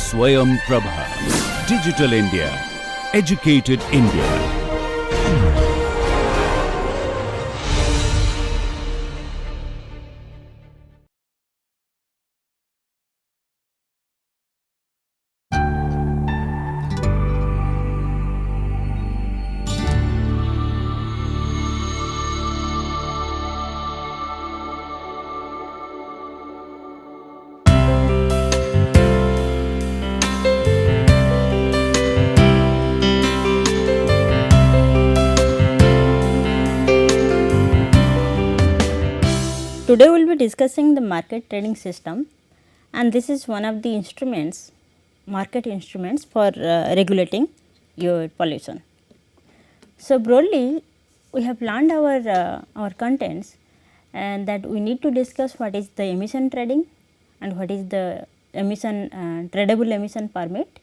Swayam Prabha. Digital India. Educated India. Today we will be discussing the market trading system, and this is one of the instruments, market instruments for regulating your pollution. So, broadly we have learned our contents, and that we need to discuss what is the emission trading and what is the emission tradable emission permit.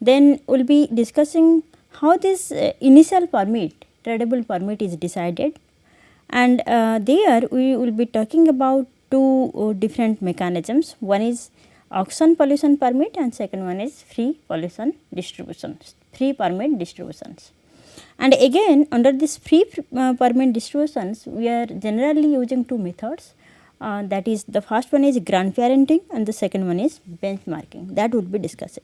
Then we will be discussing how this initial permit, tradable permit is decided, and there we will be talking about two different mechanisms. One is auction pollution permit and second one is free pollution distributions, free permit distributions. And again, under this free permit distributions, we are generally using two methods, that is, the first one is grandparenting and the second one is benchmarking, that we will be discussing.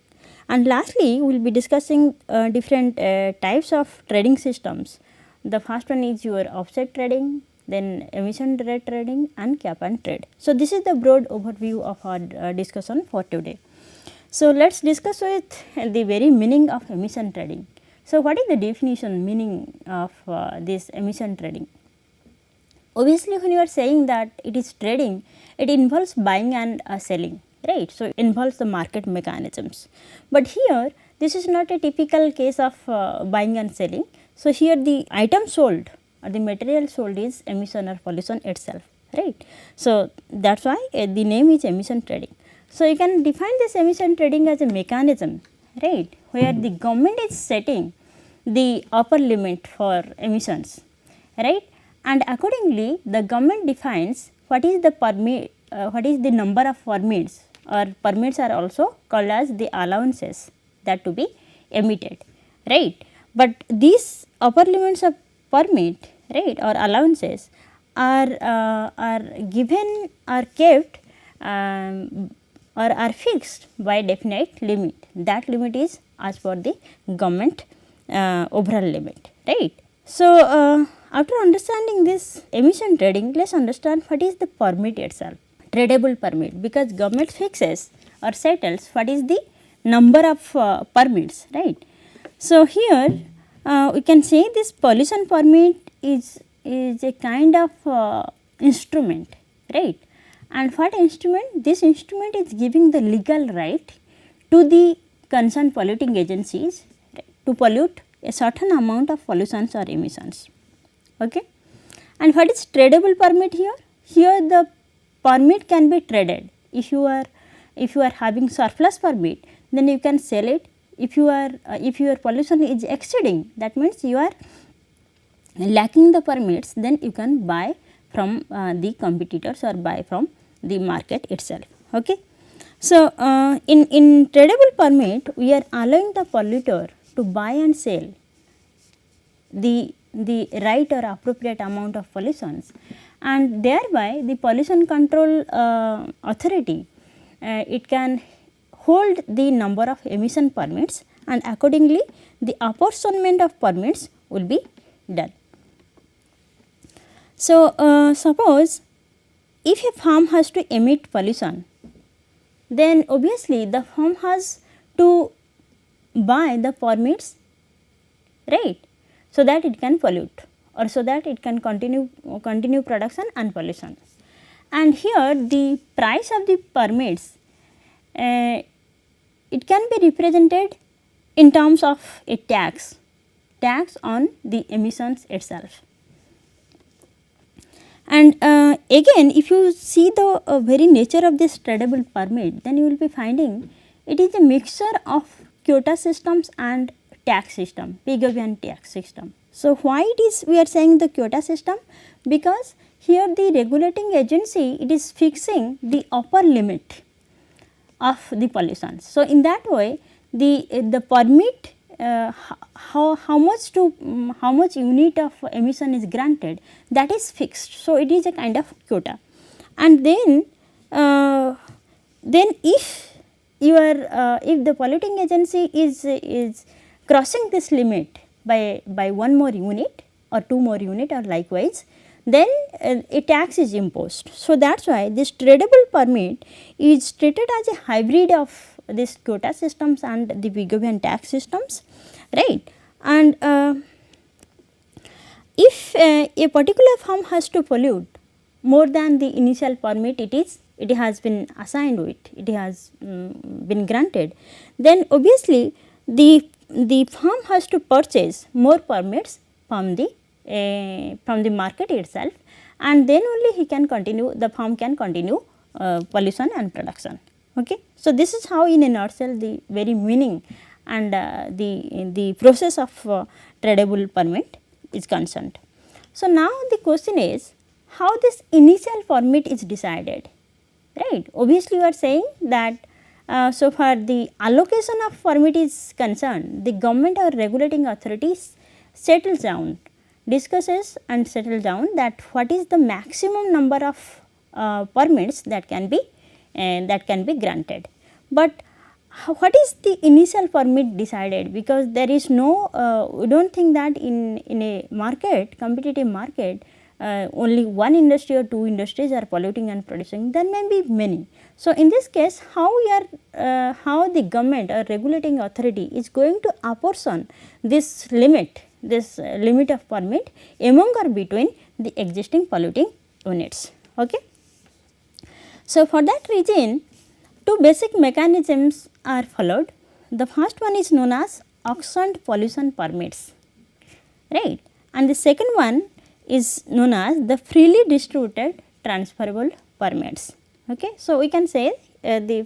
And lastly, we will be discussing different types of trading systems. The first one is your offset trading, then emission rate trading and cap and trade. So, this is the broad overview of our discussion for today. So, let us discuss with the very meaning of emission trading. So, what is the definition meaning of this emission trading? Obviously, when you are saying that it is trading, it involves buying and selling, right. So, it involves the market mechanisms, but here this is not a typical case of buying and selling. So, here the item sold or the material sold is emission or pollution itself, right. So, that is why the name is emission trading. So, you can define this emission trading as a mechanism, right, where the government is setting the upper limit for emissions, right, and accordingly the government defines what is the permit, what is the number of permits, or permits are also called as the allowances that to be emitted, right. But these upper limits of permit, right, or allowances are given, are kept or are fixed by definite limit. That limit is as per the government overall limit, right. So, after understanding this emission trading, let us understand what is the permit itself, tradable permit, because government fixes or settles what is the number of permits, right. So, here we can say this pollution permit is a kind of instrument, right, and what instrument? This instrument is giving the legal right to the concerned polluting agencies, right, to pollute a certain amount of pollutions or emissions. Okay. And what is tradable permit here? Here the permit can be traded. If you are having surplus permit, then you can sell it. If you are if your pollution is exceeding, that means you are lacking the permits, then you can buy from the competitors or buy from the market itself. Okay. So, in tradable permit, we are allowing the polluter to buy and sell the right or appropriate amount of pollutions, and thereby the pollution control authority it can hold the number of emission permits, and accordingly the apportionment of permits will be done. So, suppose if a firm has to emit pollution, then obviously the firm has to buy the permits, right, so that it can pollute or so that it can continue production and pollution. And here the price of the permits it can be represented in terms of a tax on the emissions itself. And again, if you see the very nature of this tradable permit, then you will be finding it is a mixture of quota systems and tax system, Piggovian tax system. So, why it is we are saying the quota system? Because here the regulating agency, it is fixing the upper limit of the pollution. So, in that way the permit how much unit of emission is granted, that is fixed. So, it is a kind of quota, and then if if the polluting agency is crossing this limit by one more unit or two more unit or likewise, then a tax is imposed. So, that is why this tradable permit is treated as a hybrid of this quota systems and the Vigovian tax systems, right. And if a particular firm has to pollute more than the initial permit it has been assigned with, it has been granted, then obviously the firm has to purchase more permits from the market itself, and then only he can continue, the firm can continue pollution and production. Okay. So, this is how in a nutshell the very meaning and the process of tradable permit is concerned. So, now the question is how this initial permit is decided, right. Obviously, you are saying that so far the allocation of permit is concerned, the government or regulating authorities settles down, discusses and settles down that what is the maximum number of permits that can be granted. But what is the initial permit decided, because there is no we do not think that in a market, competitive market, only one industry or two industries are polluting and producing, there may be many. So, in this case how the government or regulating authority is going to apportion this limit of permit among or between the existing polluting units. Okay. So, for that reason two basic mechanisms are followed. The first one is known as auctioned pollution permits, right, and the second one is known as the freely distributed transferable permits. Okay. So, we can say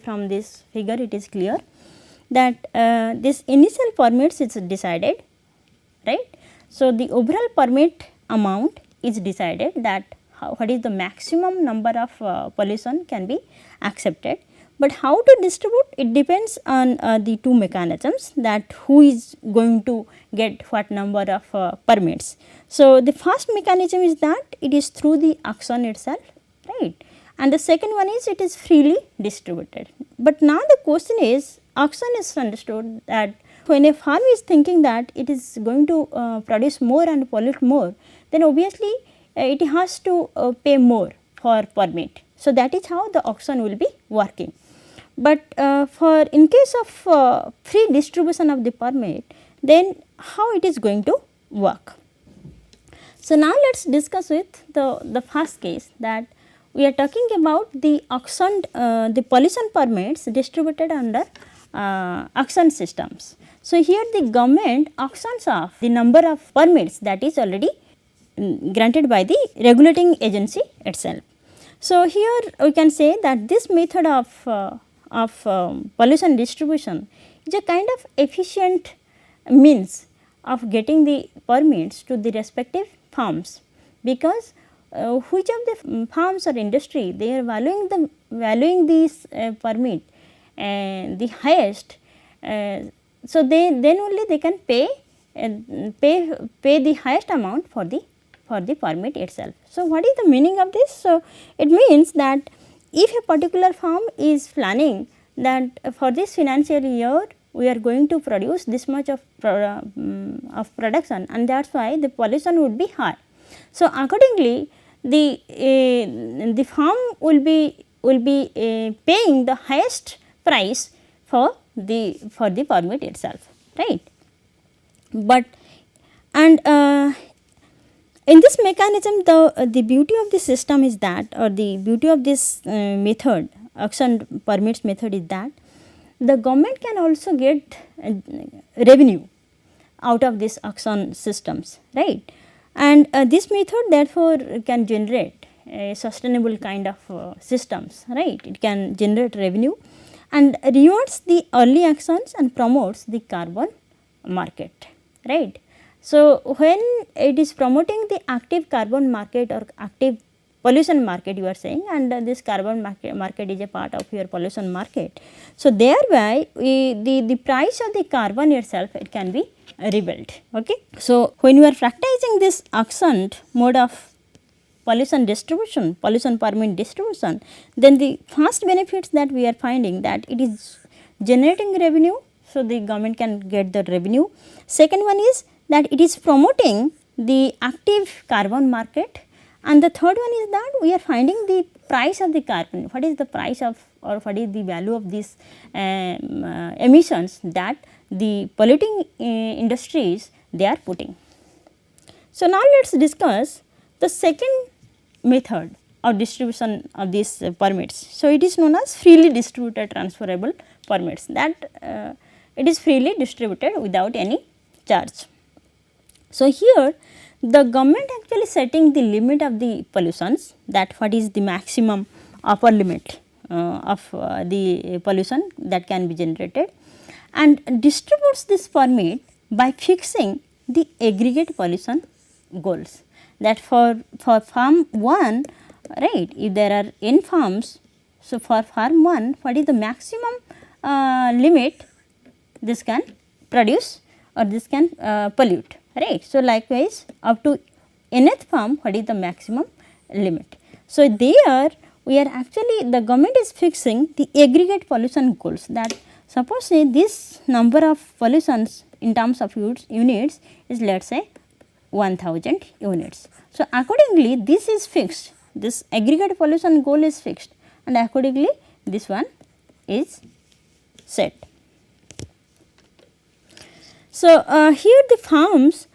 from this figure it is clear that this initial permits is decided, right. So, the overall permit amount is decided, that what is the maximum number of pollution can be accepted, but how to distribute, it depends on the two mechanisms, that who is going to get what number of permits. So, the first mechanism is that it is through the auction itself, right, and the second one is it is freely distributed. But now the question is, auction is understood that when a firm is thinking that it is going to produce more and pollute more, then obviously it has to pay more for permit. So, that is how the auction will be working. But for in case of free distribution of the permit, then how it is going to work. So, now let us discuss with the first case, that we are talking about the auctioned the pollution permits distributed under auction systems. So, here the government auctions off the number of permits that is already granted by the regulating agency itself. So, here we can say that this method of pollution distribution is a kind of efficient means of getting the permits to the respective firms, because which of the firms or industry they are valuing these permit the highest, so then only they can pay the highest amount for the permit itself. So, what is the meaning of this? So, it means that if a particular firm is planning that for this financial year we are going to produce this much of production, and that is why the pollution would be high. So, accordingly the firm will be paying the highest price for the permit itself, right. But and in this mechanism the beauty of the system is that, or the beauty of this method, auction permits method, is that the government can also get revenue out of this auction systems, right. And this method therefore can generate a sustainable kind of systems, right. It can generate revenue and rewards the early actions and promotes the carbon market, right. So, when it is promoting the active carbon market or active pollution market you are saying, and this carbon market is a part of your pollution market. So, thereby the price of the carbon itself, it can be rebuilt. Okay. So, when you are practicing this auctioned mode of pollution distribution, pollution permit distribution, then the first benefits that we are finding, that it is generating revenue. So, the government can get the revenue. Second one is that it is promoting the active carbon market, and the third one is that we are finding the price of the carbon, what is the price of, or what is the value of these emissions that the polluting industries they are putting. So, now let us discuss the second method of distribution of these permits. So, it is known as freely distributed transferable permits, that it is freely distributed without any charge. So, here the government actually setting the limit of the pollutions, that what is the maximum upper limit of the pollution that can be generated, and distributes this permit by fixing the aggregate pollution goals, that for farm 1, right, if there are n farms, so for farm 1 what is the maximum limit this can produce or this can pollute, right. So, likewise up to nth farm what is the maximum limit. So, there we are actually, the government is fixing the aggregate pollution goals, that suppose say this number of pollutions in terms of units is, let us say 1000 units. So, accordingly this is fixed, this aggregate pollution goal is fixed, and accordingly this one is set. So, here the farms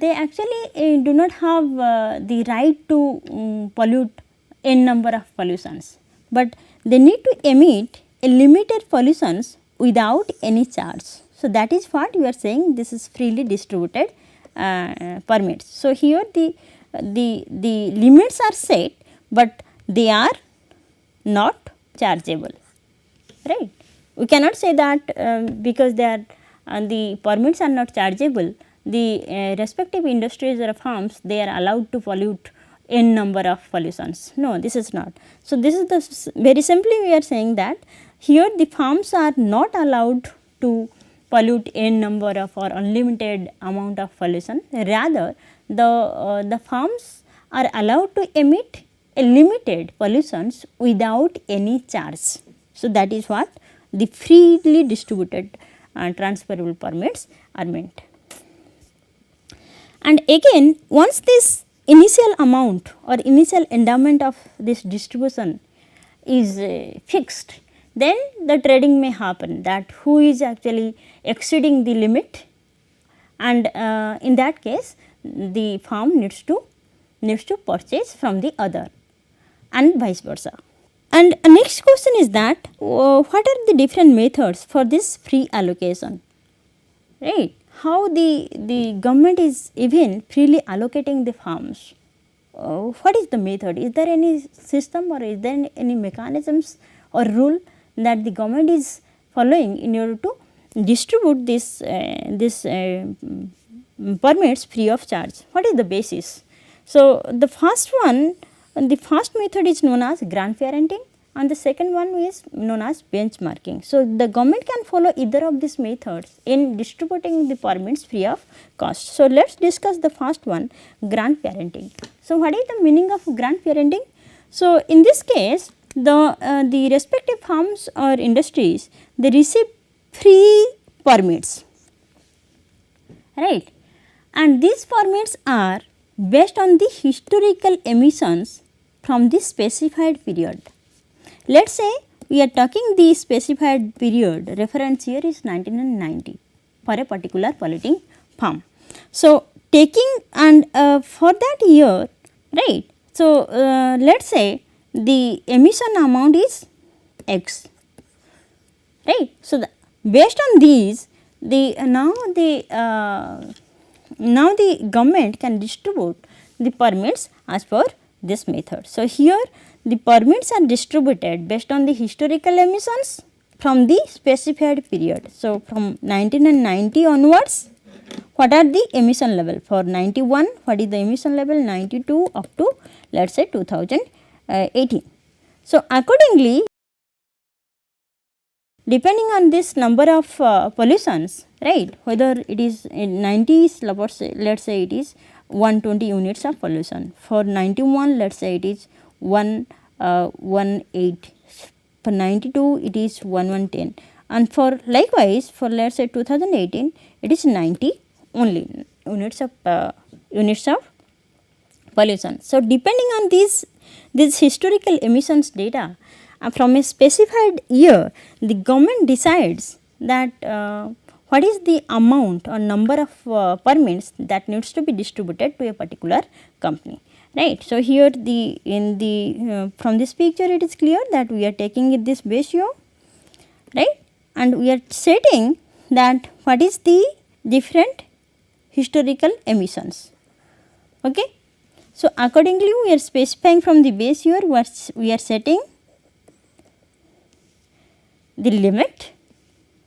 they actually do not have the right to pollute n number of pollutions, but they need to emit a limited pollutions without any charge. So, that is what we are saying, this is freely distributed permits. So, here the limits are set, but they are not chargeable, right. We cannot say that because they are the permits are not chargeable, the respective industries or farms they are allowed to pollute n number of pollutions. No, this is not. So, this is the very simply we are saying that here the farms are not allowed to pollute n number of or unlimited amount of pollution, rather the farms are allowed to emit a limited pollutions without any charge. So, that is what the freely distributed transferable permits are meant. And again, once this initial amount or initial endowment of this distribution is fixed, then the trading may happen, that who is actually exceeding the limit, and in that case the farm needs to purchase from the other, and vice versa. And next question is that what are the different methods for this free allocation, right. How the government is even freely allocating the farms, what is the method, is there any system or is there any mechanisms or rule that the government is following in order to distribute this permits free of charge, what is the basis. So, the first one, the first method is known as grandparenting, and the second one is known as benchmarking. So, the government can follow either of these methods in distributing the permits free of cost. So, let us discuss the first one, grandparenting. So, what is the meaning of grandparenting? So, in this case the respective farms or industries they receive free permits, right, and these permits are based on the historical emissions from the specified period. Let us say we are talking the specified period, reference year is 1990 for a particular polluting farm. So, taking and for that year, right. So, let us say the emission amount is X, right. So, based on these now the government can distribute the permits as per this method. So, here the permits are distributed based on the historical emissions from the specified period. So, from 1990 onwards what are the emission level for 91, what is the emission level 92 up to let us say 2018. So, accordingly depending on this number of pollutions, right, whether it is in 90s, let us say it is 120 units of pollution, for 91 let us say it is 118, for 92 it is 1110, and for likewise for let us say 2018 it is 90 only units of pollution. So, depending on these historical emissions data from a specified year, the government decides that what is the amount or number of permits that needs to be distributed to a particular company, right. So, here from this picture it is clear that we are taking this base year, right, and we are setting that what is the different historical emissions. Okay. So, accordingly we are specifying from the base year what we are setting the limit,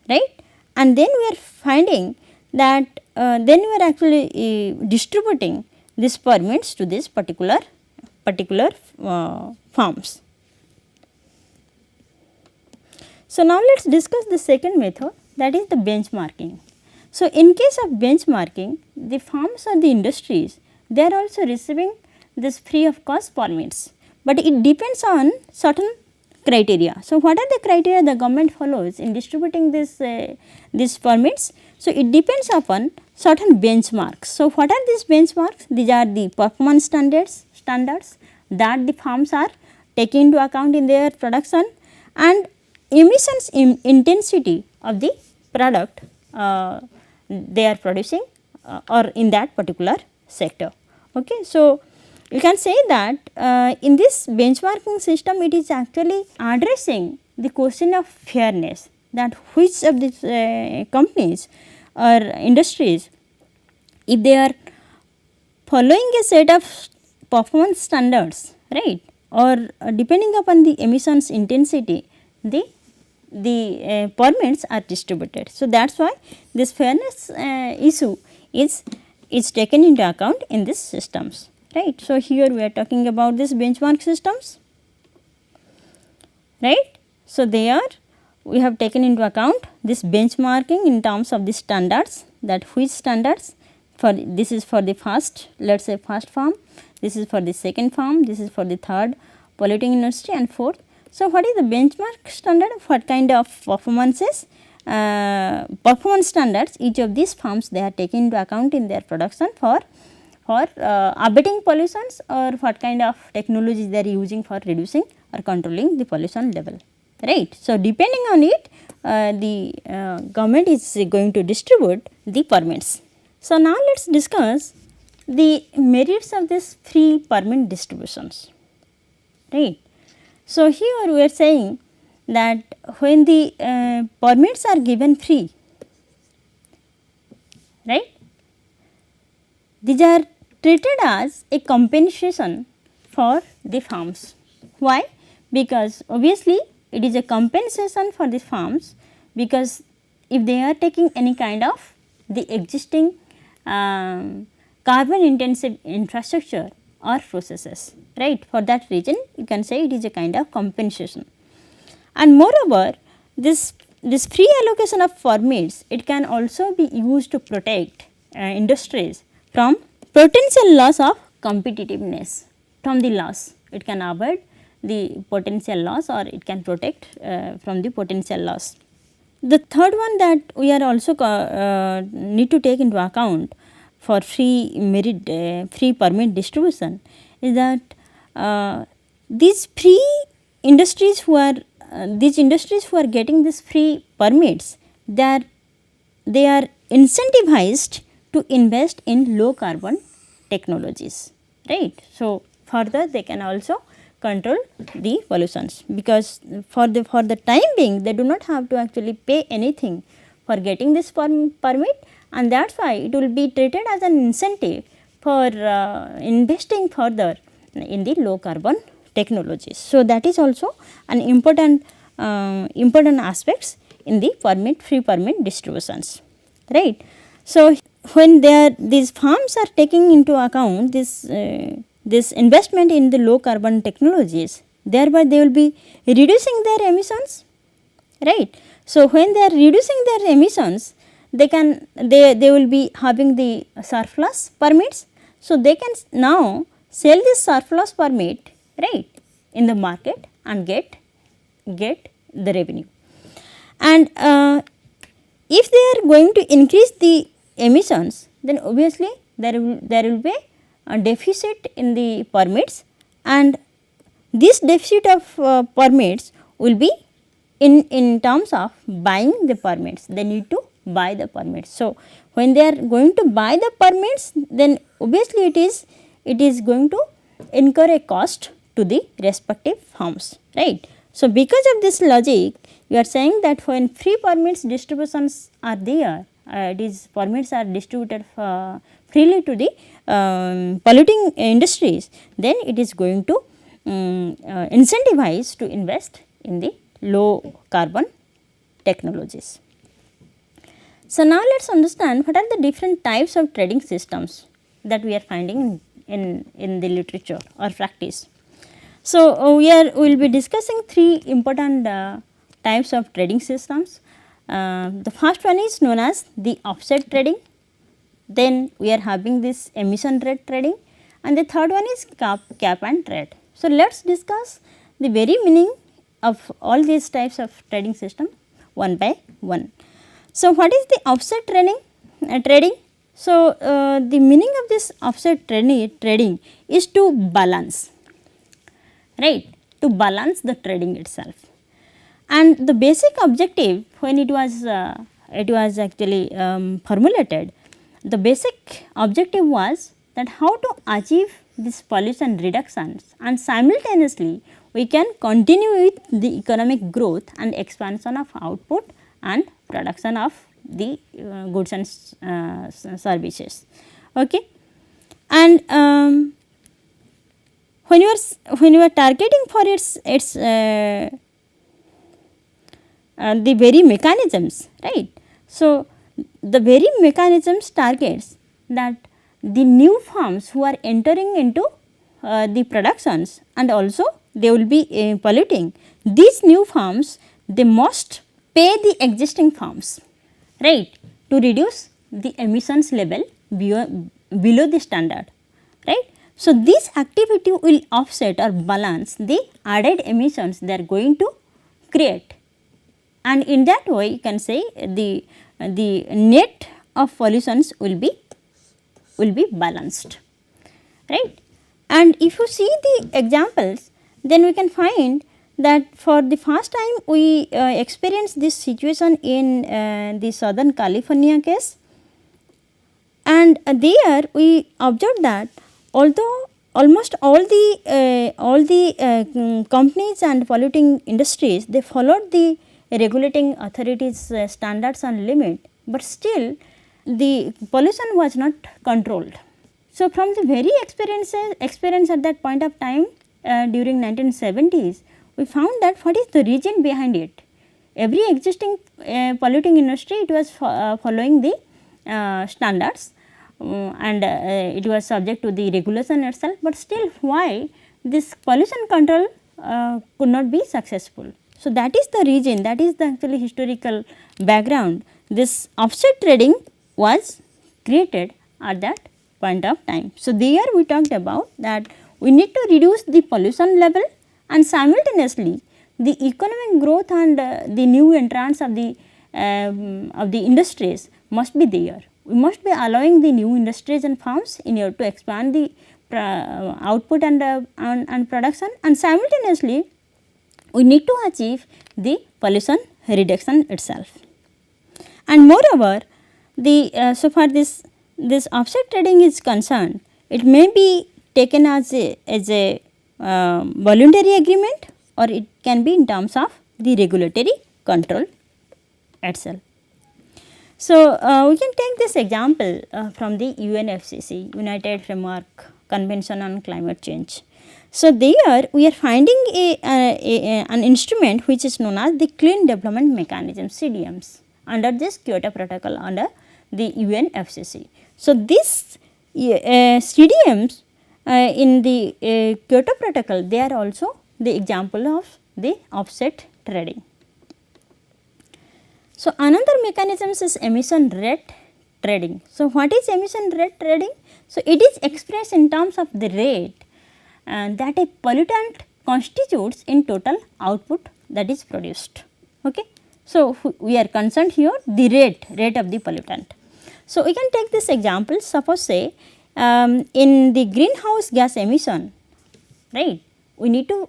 right, and then we are finding that then we are actually distributing these permits to this particular farms. So, now let us discuss the second method, that is the benchmarking. So, in case of benchmarking, the farms or the industries, they are also receiving this free of cost permits, but it depends on certain criteria. So, what are the criteria the government follows in distributing these permits? So, it depends upon certain benchmarks. So, what are these benchmarks? These are the performance standards that the farms are taking into account in their production, and emissions intensity of the product they are producing or in that particular sector. Okay. So, you can say that in this benchmarking system it is actually addressing the question of fairness, that which of these companies or industries, if they are following a set of performance standards, right, or depending upon the emissions intensity, the permits are distributed. So, that is why this fairness issue is taken into account in these systems, right. So, here we are talking about this benchmark systems, right. So, we have taken into account this benchmarking in terms of the standards, that which standards, for this is for the first, let us say first farm, this is for the second farm, this is for the third polluting industry and fourth. So, what is the benchmark standard, what kind of performance standards each of these farms they are taking into account in their production for abating pollutions, or what kind of technologies they are using for reducing or controlling the pollution level, right. So, depending on it the government is going to distribute the permits. So, now let us discuss the merits of this free permit distributions, right. So, here we are saying that when the permits are given free, right, these are treated as a compensation for the farms. Why? Because obviously it is a compensation for the farms, because if they are taking any kind of the existing carbon intensive infrastructure or processes, right, for that reason you can say it is a kind of compensation. And moreover, this free allocation of permits, it can also be used to protect industries from potential loss of competitiveness from the loss. It can avoid the potential loss, or it can protect from the potential loss. The third one that we are also need to take into account for free permit distribution is that these industries who are getting this free permits, they are incentivized to invest in low carbon technologies, right. So, further they can also control the pollutions, because for the time being they do not have to actually pay anything for getting this permit, and that is why it will be treated as an incentive for investing further in the low carbon technologies. So, that is also an important aspects in the free permit distributions, right. So, when these firms are taking into account this investment in the low carbon technologies, thereby they will be reducing their emissions, right. So, when they are reducing their emissions, they will be having the surplus permits. So, they can now sell this surplus permit, right, in the market and get the revenue. And if they are going to increase the emissions, then obviously there will be a deficit in the permits, and this deficit of permits will be in terms of buying the permits. They need to buy the permits. So, when they are going to buy the permits, then obviously it is going to incur a cost to the respective firms, right. So, because of this logic, you are saying that when free permits distributions are there, these permits are distributed freely to the polluting industries, then it is going to incentivize to invest in the low carbon technologies. So, now let us understand what are the different types of trading systems that we are finding in the literature or practice. So, we will be discussing three important types of trading systems. The first one is known as the offset trading, then we are having this emission rate trading, and the third one is cap and trade. So, let us discuss the very meaning of all these types of trading system one by one. So, what is the offset trading? So, the meaning of this offset trading is to balance, right, to balance the trading itself. And the basic objective when it was actually formulated, the basic objective was that how to achieve this pollution reductions and simultaneously we can continue with the economic growth and expansion of output and production of the goods and services. Okay. And when you are targeting for its the very mechanisms, right. So, the very mechanisms targets that the new firms who are entering into the productions and also they will be polluting, these new firms they must pay the existing firms, right, to reduce the emissions level below the standard, right. So, this activity will offset or balance the added emissions they are going to create, and in that way you can say the net of pollutions will be balanced, right. And if you see the examples, then we can find that for the first time we experienced this situation in the Southern California case, and there we observed that although almost all the companies and polluting industries they followed the regulating authorities standards and limit, but still the pollution was not controlled. So, from the very experience at that point of time during 1970s, we found that what is the reason behind it. Every existing polluting industry it was following the standards and it was subject to the regulation itself, but still why this pollution control could not be successful. So, that is the reason, that is the actually historical background. This offset trading was created at that point of time. So, there we talked about that we need to reduce the pollution level and simultaneously the economic growth and the new entrants of the industries must be there. We must be allowing the new industries and firms in order to expand the output and production, and simultaneously we need to achieve the pollution reduction itself. And moreover, so far this offset trading is concerned, it may be taken as a voluntary agreement or it can be in terms of the regulatory control itself. So, we can take this example from the UNFCCC, United Framework Convention on Climate Change. So, there we are finding an instrument which is known as the Clean Development Mechanism, CDMs, under this Kyoto Protocol under the UNFCCC. So, this CDMs in the Kyoto Protocol, they are also the example of the offset trading. So, another mechanism is emission rate trading. So, what is emission rate trading? So, it is expressed in terms of the rate that a pollutant constitutes in total output that is produced. Okay. So, we are concerned here the rate of the pollutant. So, we can take this example, suppose say in the greenhouse gas emission, right, we need to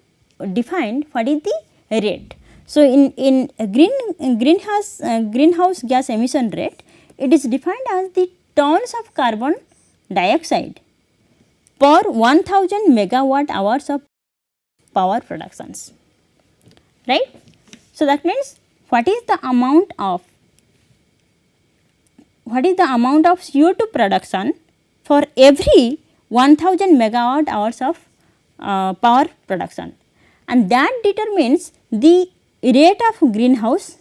define what is the rate. So, in greenhouse gas emission rate, it is defined as the tons of carbon dioxide per 1000 megawatt hours of power productions, right. So, that means what is the amount of CO2 production for every 1000 megawatt hours of power production, and that determines the rate of greenhouse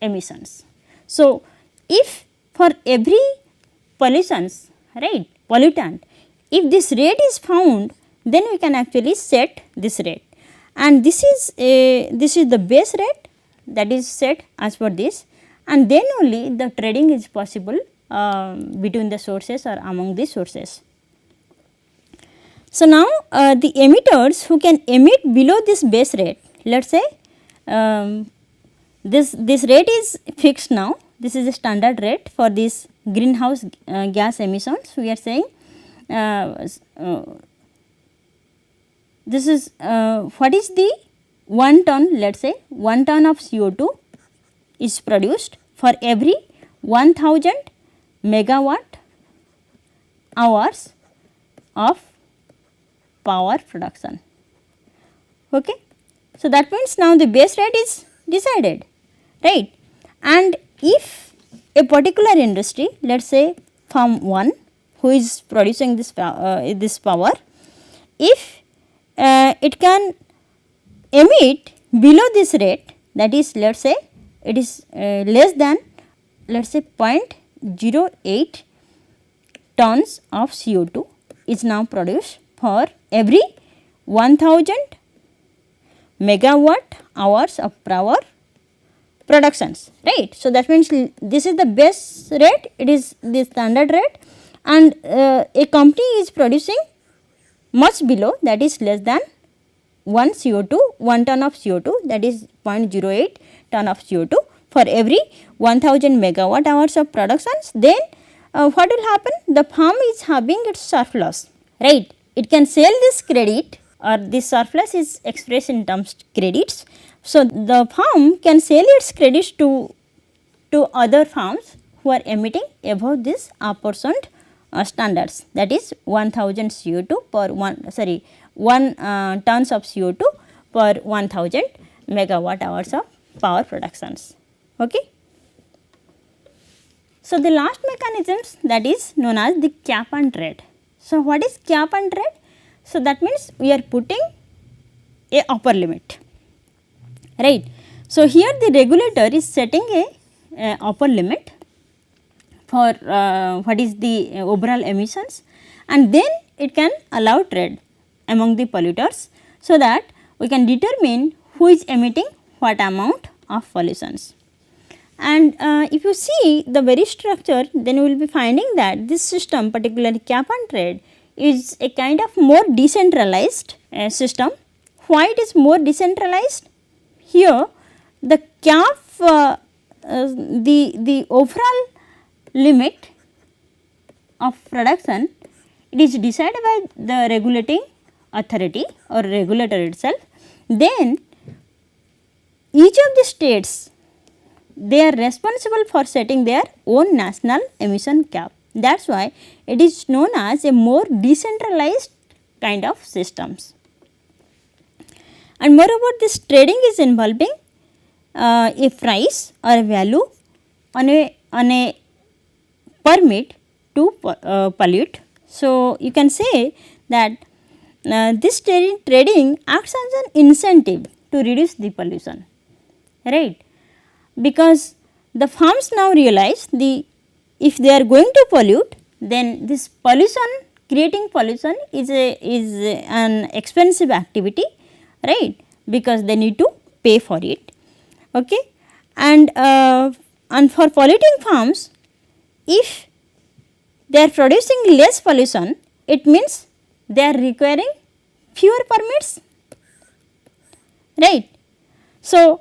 emissions. So, if for every pollutant, if this rate is found, then we can actually set this rate, and this is the base rate that is set as per this, and then only the trading is possible between the sources or among the sources. So, now the emitters who can emit below this base rate, let us say this rate is fixed now, this is a standard rate for this greenhouse gas emissions. We are saying this is what is the 1 ton, let us say 1 ton of CO2 is produced for every 1000 megawatt hours of power production. Okay. So, that means now the base rate is decided, right, and if a particular industry, let us say firm 1 who is producing this power, if it can emit below this rate, that is let us say it is less than let us say 0.08 tons of CO2 is now produced for every 1000 megawatt hours of power productions, right. So, that means this is the base rate, it is the standard rate, and a company is producing much below, that is less than 1 ton of CO2, that is 0.08 ton of CO2 for every 1000 megawatt hours of productions, then what will happen? The firm is having its surplus, right. It can sell this credit, or this surplus is expressed in terms credits. So, the firm can sell its credits to other firms who are emitting above this apportioned standards, that is 1000 CO2 per 1 tons of CO2 per 1000 megawatt hours of power productions. Okay. So, the last mechanisms, that is known as the cap and trade. So, what is cap and trade? So, that means we are putting a upper limit, right. So, here the regulator is setting a upper limit for what is the overall emissions, and then it can allow trade among the polluters, so that we can determine who is emitting what amount of pollutions. And if you see the very structure, then you will be finding that this system, particularly cap and trade, is a kind of more decentralized system. Why it is more decentralized? Here the cap, the overall limit of production, it is decided by the regulating authority or regulator itself. Then each of the states, they are responsible for setting their own national emission cap. That is why it is known as a more decentralized kind of systems. And moreover, this trading is involving a price or a value on a permit to pollute. So, you can say that this trading acts as an incentive to reduce the pollution, right, because the firms now realize the if they are going to pollute, then this pollution, creating pollution is an expensive activity, right, because they need to pay for it. Okay. And for polluting farms, if they are producing less pollution, it means they are requiring fewer permits, right. So,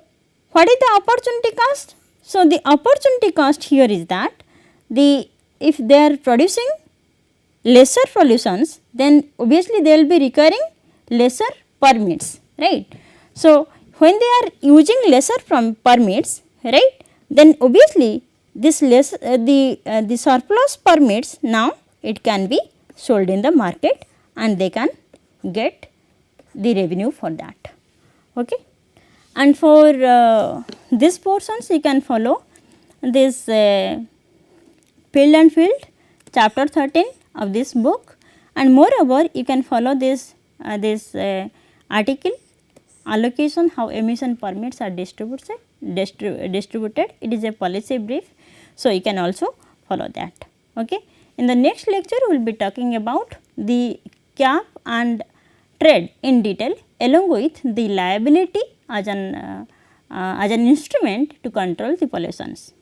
what is the opportunity cost? So, the opportunity cost here is that if they are producing lesser pollutions, then obviously they will be requiring lesser permits, right. So, when they are using lesser permits, right, then obviously this the surplus permits, now it can be sold in the market and they can get the revenue for that. Okay. And for this portions you can follow this field and field chapter 13 of this book, and moreover you can follow this article allocation, how emission permits are distributed. It is a policy brief, so you can also follow that. Okay. In the next lecture we will be talking about the cap and trade in detail, along with the liability as an instrument to control the pollutions.